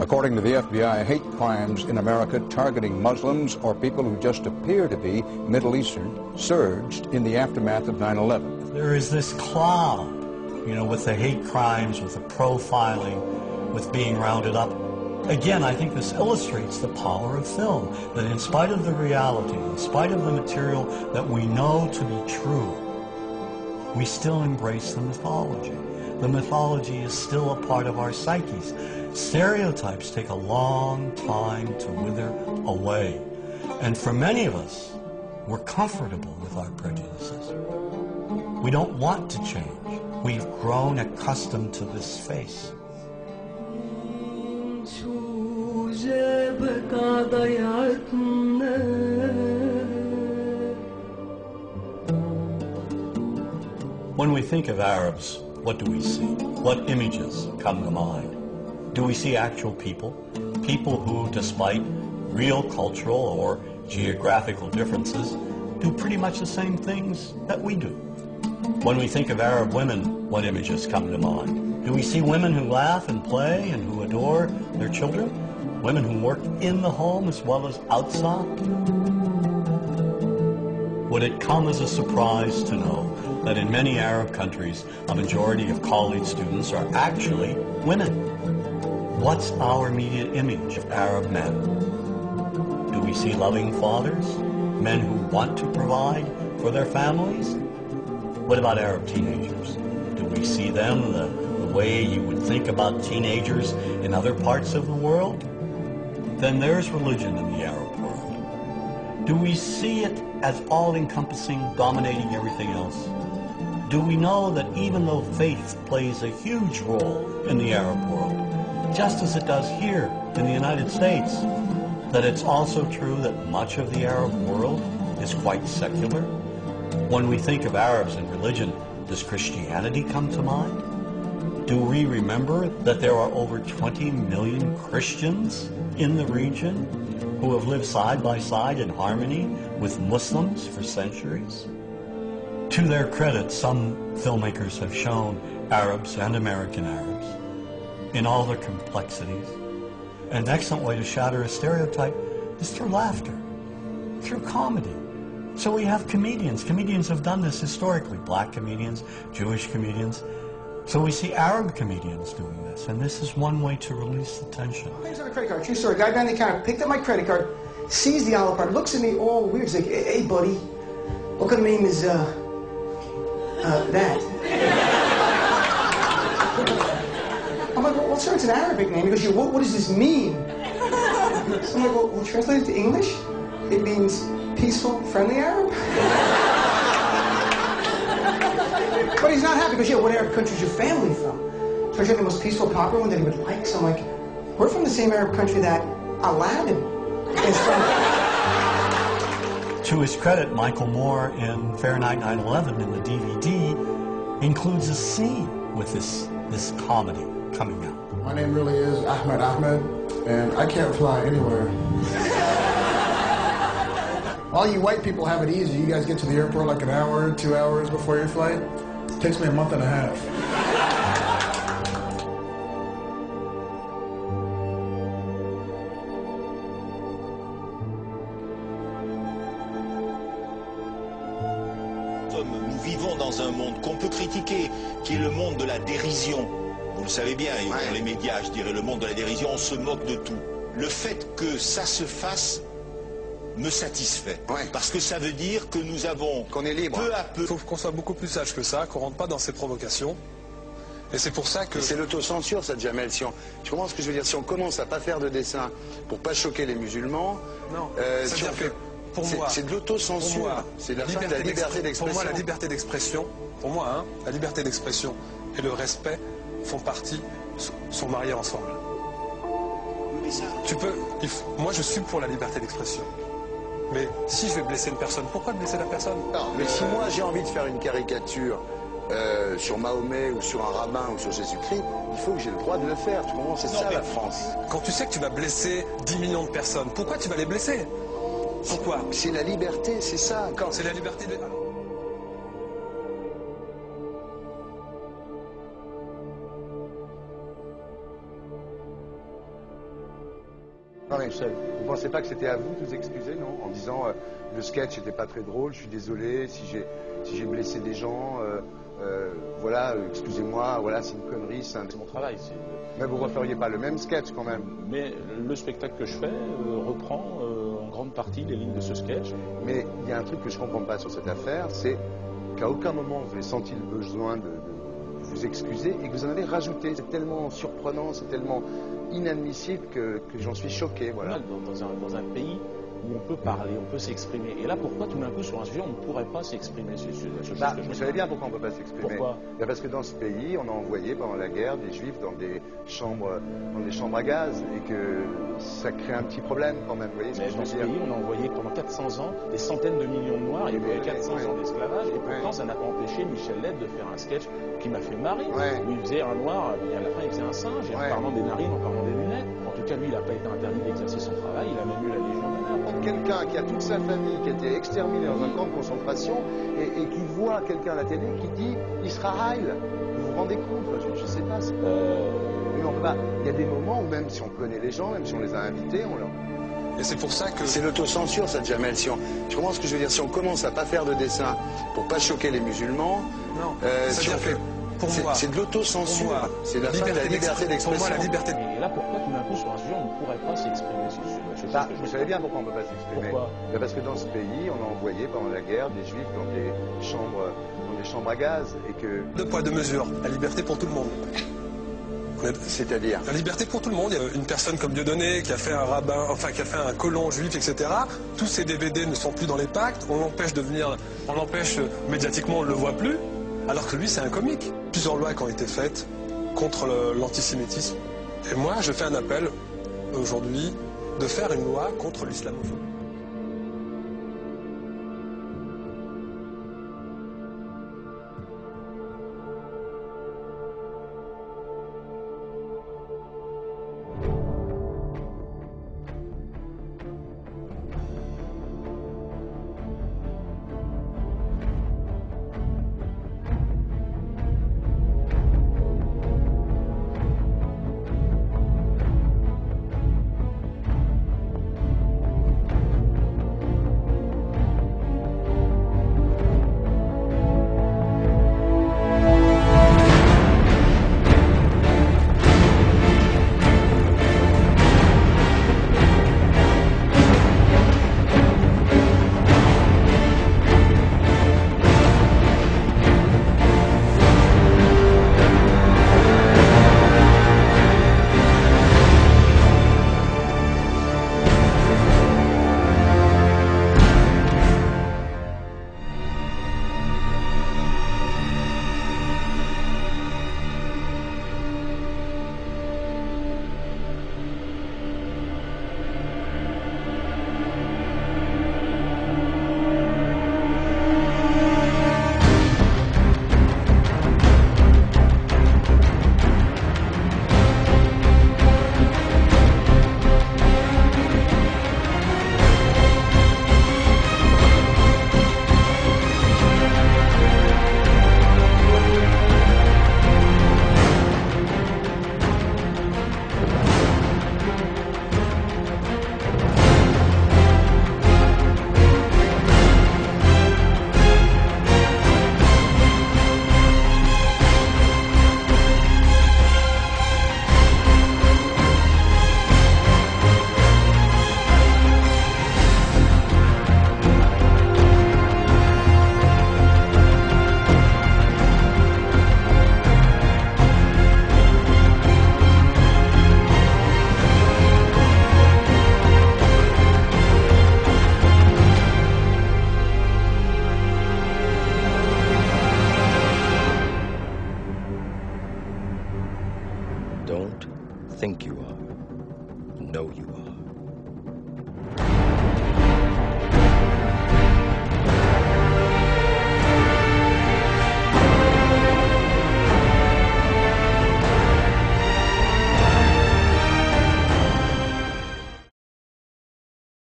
According to the FBI, hate crimes in America targeting Muslims or people who just appear to be Middle Eastern surged in the aftermath of 9/11. There is this cloud, with the hate crimes, with the profiling, with being rounded up. Again, I think this illustrates the power of film, that in spite of the reality, in spite of the material that we know to be true, we still embrace the mythology. The mythology is still a part of our psyches. Stereotypes take a long time to wither away. And for many of us, we're comfortable with our prejudices. We don't want to change. We've grown accustomed to this face. When we think of Arabs, what do we see? What images come to mind? Do we see actual people? People who, despite real cultural or geographical differences, do pretty much the same things that we do. When we think of Arab women, what images come to mind? Do we see women who laugh and play and who adore their children? Women who work in the home as well as outside? Would it come as a surprise to know that in many Arab countries, a majority of college students are actually women? What's our immediate image of Arab men? Do we see loving fathers? Men who want to provide for their families? What about Arab teenagers? Do we see them the way you would think about teenagers in other parts of the world? Then there's religion in the Arab world. Do we see it as all-encompassing, dominating everything else? Do we know that even though faith plays a huge role in the Arab world, just as it does here in the United States, that it's also true that much of the Arab world is quite secular? When we think of Arabs and religion, does Christianity come to mind? Do we remember that there are over 20 million Christians in the region who have lived side by side in harmony with Muslims for centuries? To their credit, some filmmakers have shown Arabs and American Arabs in all their complexities. An excellent way to shatter a stereotype is through laughter, through comedy. So we have comedians. Comedians have done this historically. Black comedians, Jewish comedians. So we see Arab comedians doing this, and this is one way to release the tension. Things on a credit card. True story. Guy behind the counter picked up my credit card, sees the Olive Garden, looks at me all weird. He's like, "Hey, buddy, what kind of name is that?" I'm like, "Well, sir, it's an Arabic name." He goes, "What does this mean?" So I'm like, "Well, translate it to English. It means peaceful, friendly Arab." But he's not happy because, what Arab country is your family from? So I showed him the most peaceful, popular one that he would like. So I'm like, we're from the same Arab country that Aladdin is from. To his credit, Michael Moore in Fahrenheit 9/11 in the DVD includes a scene with this comedy coming out. My name really is Ahmed, and I can't fly anywhere. All you white people have it easy. You guys get to the airport like an hour, 2 hours before your flight. It takes me a month and a half. Nous vivons dans un monde qu'on peut critiquer, qui est le monde de la dérision. Vous le savez bien, dans les médias, je dirais, le monde de la dérision, on se moque de tout. Le fait que ça se fasse me satisfait. Parce que ça veut dire que nous avons, qu'on est libre, peu à peu... Il faut qu'on soit beaucoup plus sage que ça, qu'on rentre pas dans ces provocations. Et c'est pour ça que... C'est l'autocensure, ça, Jamel. Tu comprends ce que je veux dire? Si on commence à pas faire de dessin pour pas choquer les musulmans... Non, si on fait... Pour moi, c'est de l'autocensure. C'est la fin de la liberté d'expression. Pour moi, la liberté d'expression, la liberté d'expression et le respect font partie, sont mariés ensemble. Moi, je suis pour la liberté d'expression. Mais si je vais blesser une personne, pourquoi blesser la personne? Non, mais si moi j'ai envie de faire une caricature sur Mahomet ou sur un rabbin ou sur Jésus-Christ, il faut que j'ai le droit de le faire. Tu comprends? C'est ça la France. Quand tu sais que tu vas blesser 10 millions de personnes, pourquoi tu vas les blesser? Pourquoi? C'est la liberté, c'est ça. C'est la liberté de... tout seul. Vous ne pensez pas que c'était à vous de vous excuser, non? En disant le sketch n'était pas très drôle, je suis désolé si j'ai blessé des gens, voilà, excusez-moi, voilà, c'est une connerie. C'est mon travail. Mais vous ne referiez pas le même sketch quand même? Mais le spectacle que je fais reprend en grande partie les lignes de ce sketch. Mais il y a un truc que je ne comprends pas sur cette affaire, c'est qu'à aucun moment vous avez senti le besoin de vous excuser et que vous en avez rajouté. C'est tellement surprenant, c'est tellement inadmissible que j'en suis choqué. Voilà. Dans un pays où on peut parler, on peut s'exprimer. Et là, pourquoi tout d'un coup, sur un sujet, on ne pourrait pas s'exprimer vous savez bien pourquoi on ne peut pas s'exprimer. Pourquoi? Parce que dans ce pays, on a envoyé pendant la guerre des Juifs dans des chambres à gaz et que ça crée un petit problème quand même. Vous voyez ce que je veux dire? Dans ce pays, on a envoyé pendant 400 ans des centaines de millions de Noirs. Il y a eu 400 ans d'esclavage et pourtant, ça n'a pas empêché Michel Lett de faire un sketch qui m'a fait marrer. Où il faisait un Noir, et à la fin, il faisait un singe, et en parlant des narines, en parlant des lunettes. En tout cas, lui, il n'a pas été interdit d'exercer son travail. Il a même eu la Légion d'honneur. Quelqu'un qui a toute sa famille qui a été exterminée dans un camp de concentration et qui voit quelqu'un à la télé qui dit Israël, vous vous rendez compte? Je ne sais pas. Mais on peut pas. Il y a des moments où même si on connaît les gens, même si on les a invités, on leur... Et c'est pour ça que... C'est l'autocensure, ça, Jamel. Tu comprends ce que je veux dire? Si on commence à pas faire de dessin pour pas choquer les musulmans, non, si on fait... Pour moi, c'est de l'autocensure. C'est la liberté d'expression. Pour moi, la liberté. Et là, pourquoi tout d'un coup, sur un sujet, on ne pourrait pas s'exprimer sur ce sujet? Vous savez bien pourquoi on ne peut pas s'exprimer. Pourquoi? Parce que dans ce pays, on a envoyé pendant la guerre des Juifs dans des chambres à gaz et que... Deux poids, deux mesures. La liberté pour tout le monde. C'est-à-dire? La liberté pour tout le monde. Il y a une personne comme Dieudonné qui a fait un rabbin, enfin qui a fait un colon juif, etc. Tous ces DVD ne sont plus dans les pactes. On l'empêche de venir, on l'empêche médiatiquement, on ne le voit plus. Alors que lui, c'est un comique. Plusieurs lois qui ont été faites contre l'antisémitisme. Et moi, je fais un appel aujourd'hui de faire une loi contre l'islamophobie.